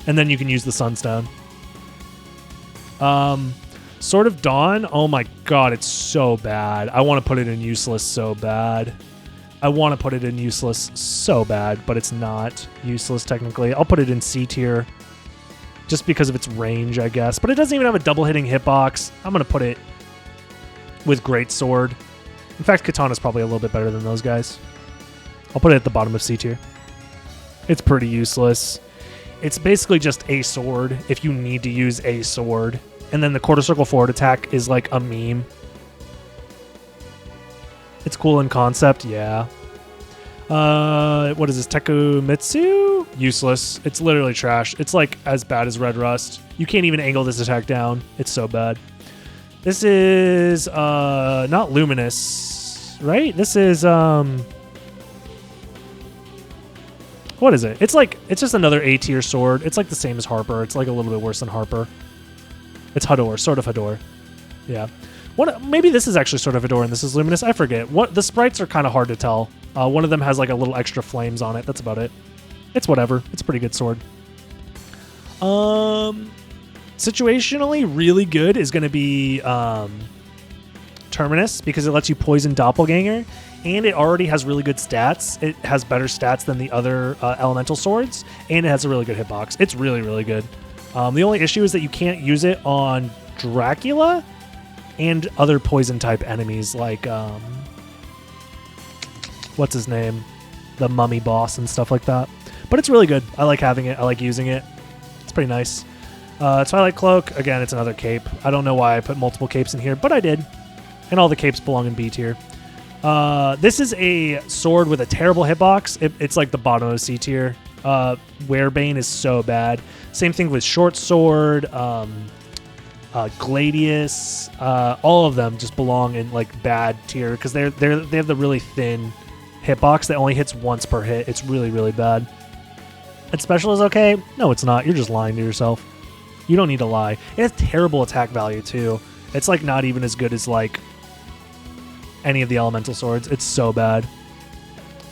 And then you can use the Sunstone. Sword of Dawn, oh my god, it's so bad. I want to put it in useless so bad. I want to put it in useless so bad, but it's not useless technically. I'll put it in C tier just because of its range, I guess. But it doesn't even have a double hitting hitbox. I'm going to put it with Greatsword. In fact, Katana's probably a little bit better than those guys. I'll put it at the bottom of C tier. It's pretty useless. It's basically just a sword if you need to use a sword. And then the quarter circle forward attack is like a meme. It's cool in concept, yeah. What is this? Tekumitsu? Useless. It's literally trash. It's like as bad as Red Rust. You can't even angle this attack down. It's so bad. This is not Luminous, right? This is what is it? It's just another A tier sword. It's like the same as Harper. It's like a little bit worse than Harper. It's Hador, Sword of Hador. Yeah. Maybe this is actually Sword of Hador and this is Luminous. I forget. The sprites are kind of hard to tell. One of them has like a little extra flames on it. That's about it. It's whatever. It's a pretty good sword. Situationally really good is going to be Terminus because it lets you poison Doppelganger, and it already has really good stats. It has better stats than the other elemental swords, and it has a really good hitbox. It's really, really good. The only issue is that you can't use it on Dracula and other poison type enemies like what's his name, the mummy boss and stuff like that. But it's really good. I like having it. I like using it. It's pretty nice. Twilight Cloak, again, it's another cape. I don't know why I put multiple capes in here, but I did. And all the capes belong in B tier. This is a sword with a terrible hitbox. It's like the bottom of C tier. Werebane is so bad. Same thing with Short Sword, Gladius. All of them just belong in like bad tier because they have the really thin hitbox that only hits once per hit. It's really, really bad. And special is okay? No, it's not. You're just lying to yourself. You don't need to lie. It has terrible attack value too. It's like not even as good as like any of the elemental swords. It's so bad.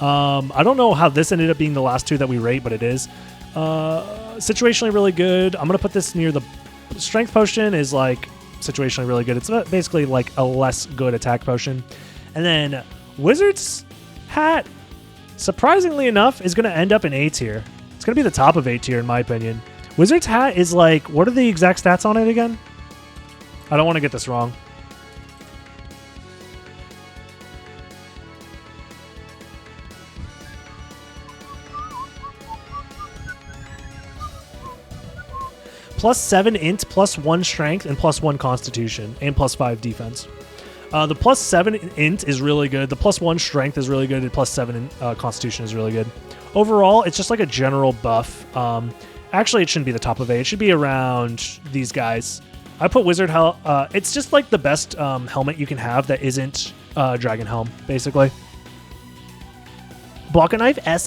I don't know how this ended up being the last two that we rate, but it is. Situationally really good. I'm going to put this near the strength potion is like situationally really good. It's basically like a less good attack potion. And then Wizard's Hat, surprisingly enough, is going to end up in A tier. It's going to be the top of A tier in my opinion. Wizard's Hat is like, what are the exact stats on it again? I don't want to get this wrong. +7 int, +1 strength, and +1 constitution, and +5 defense. The +7 int is really good. The +1 strength is really good. And +7 constitution is really good. Overall, it's just like a general buff. Actually, it shouldn't be the top of A. It should be around these guys. I put Wizard Helm. It's just like the best helmet you can have that isn't Dragon Helm, basically. Block a Knife, S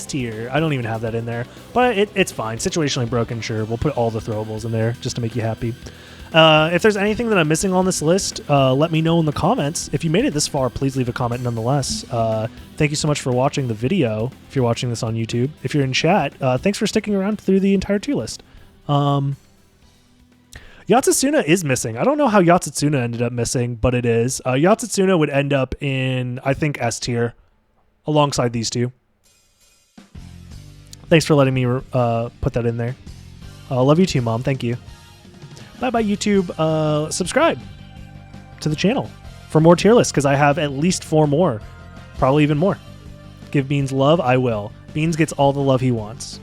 tier. I don't even have that in there, but it's fine. Situationally broken, sure. We'll put all the throwables in there just to make you happy. If there's anything that I'm missing on this list, let me know in the comments. If you made it this far, please leave a comment nonetheless. Thank you so much for watching the video, if you're watching this on YouTube. If you're in chat, thanks for sticking around through the entire tier list. Yatsutsuna is missing. I don't know how Yatsutsuna ended up missing, but it is. Yatsutsuna would end up in, I think, S tier. Alongside these two. Thanks for letting me put that in there. Love you too, Mom. Thank you. Bye-bye, YouTube. Subscribe to the channel for more tier lists, because I have at least 4 more. Probably even more. Give Beans love, I will. Beans gets all the love he wants.